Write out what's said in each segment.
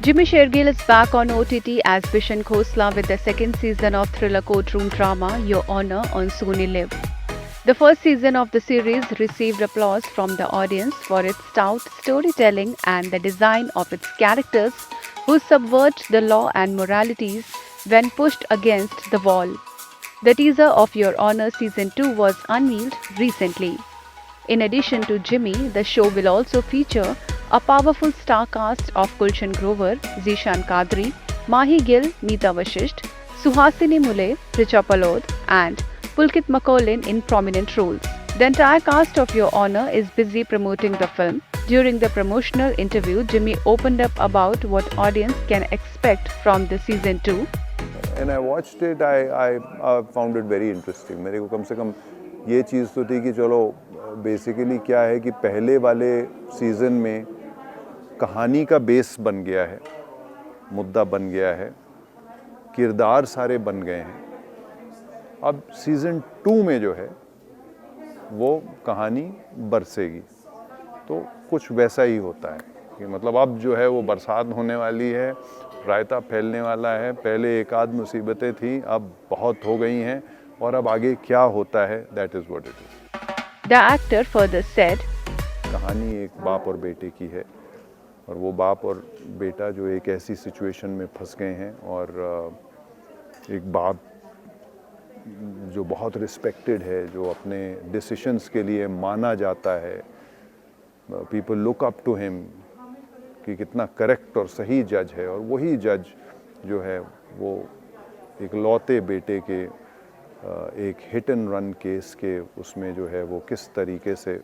Jimmy Shergill is back on OTT as Bishan Khosla with the second season of thriller courtroom drama Your Honor on Sony Live. The first season of the series received applause from the audience for its stout storytelling and the design of its characters who subvert the law and moralities when pushed against the wall. The teaser of Your Honor Season 2 was unveiled recently. In addition to Jimmy, the show will also feature a powerful star cast of Gulshan Grover, Zishan Kadri, Mahi Gill, Meeta Vashisht, Suhasini Mule, Richa Palod, and Pulkit Macaulay in prominent roles. The entire cast of Your Honor is busy promoting the film. During the promotional interview, Jimmy opened up about what audience can expect from the season 2. And I watched it, I found it very interesting. मेरे को कम से कम ये चीज़ तो थी कि चलो basically क्या है कि पहले वाले सीज़न में कहानी का बेस बन गया है, मुद्दा बन गया है, किरदार सारे बन गए हैं. अब सीज़न 2 में जो है वो कहानी बरसेगी, तो कुछ वैसा ही होता है कि मतलब अब जो है वो बरसात होने वाली है, रायता फैलने वाला है. पहले एक आध मुसीबतें थी, अब बहुत हो गई हैं और अब आगे क्या होता है, that is what it is. The actor further said, कहानी एक बाप और बेटे की है और वो बाप और बेटा जो एक ऐसी सिचुएशन में फंस गए हैं और एक बाप जो बहुत रिस्पेक्टेड है, जो अपने डिसीशंस के लिए माना जाता है, people look up to him कि कितना करेक्ट और सही जज है, और वही जज जो है वो एक लौते बेटे के एक हिट एंड रन केस के उसमें जो है वो किस तरीके से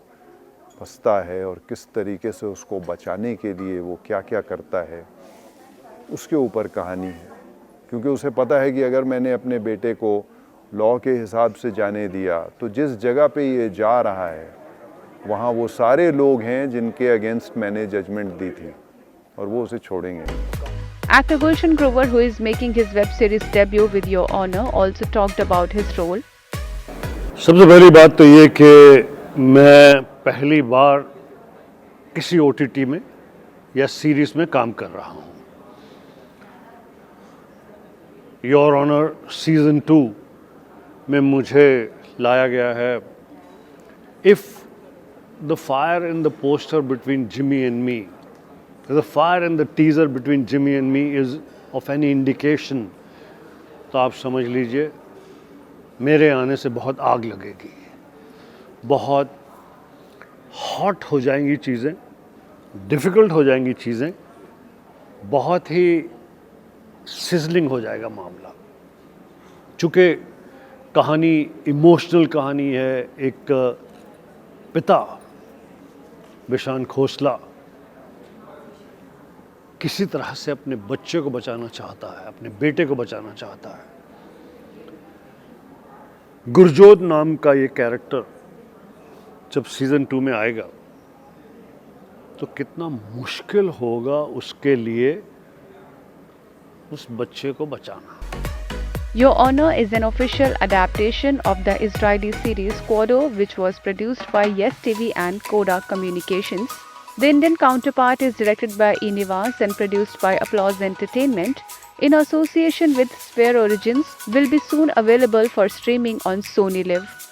फंसता है और किस तरीके से उसको बचाने के लिए वो क्या क्या करता है, उसके ऊपर कहानी है. क्योंकि उसे पता है कि अगर मैंने अपने बेटे को लॉ के हिसाब से जाने दिया तो जिस जगह पे ये जा रहा है वहाँ वो सारे लोग हैं जिनके अगेंस्ट मैंने जजमेंट दी थी और वो उसे छोड़ेंगे. Actor Gulshan Grover, who is making his web series debut with Your Honor, also talked about his role. सबसे पहली बात तो ये कि मैं पहली बार किसी OTT में या सीरीज में काम कर रहा हूँ. योर ऑनर सीजन 2 में मुझे लाया गया है. If the fire in the poster between Jimmy and me, the fire in the teaser between Jimmy and me is of any indication, तो आप समझ लीजिए मेरे आने से बहुत आग लगेगी, बहुत हॉट हो जाएंगी चीज़ें, डिफ़िकल्ट हो जाएंगी चीज़ें, बहुत ही सिजलिंग हो जाएगा मामला. चूँकि कहानी इमोशनल कहानी है. एक पिता बिशान खोसला किसी तरह से अपने बच्चे को बचाना चाहता है, अपने बेटे को बचाना चाहता है. गुरजोत नाम का ये कैरेक्टर जब सीज़न 2 में आएगा तो कितना मुश्किल होगा उसके लिए उस बच्चे को बचाना. Your Honor is an official adaptation of the Israeli series Quodo, which was produced by Yes TV and Kodak Communications. The Indian counterpart is directed by Enivas and produced by Applause Entertainment in association with Sphere Origins, will be soon available for streaming on Sony Live.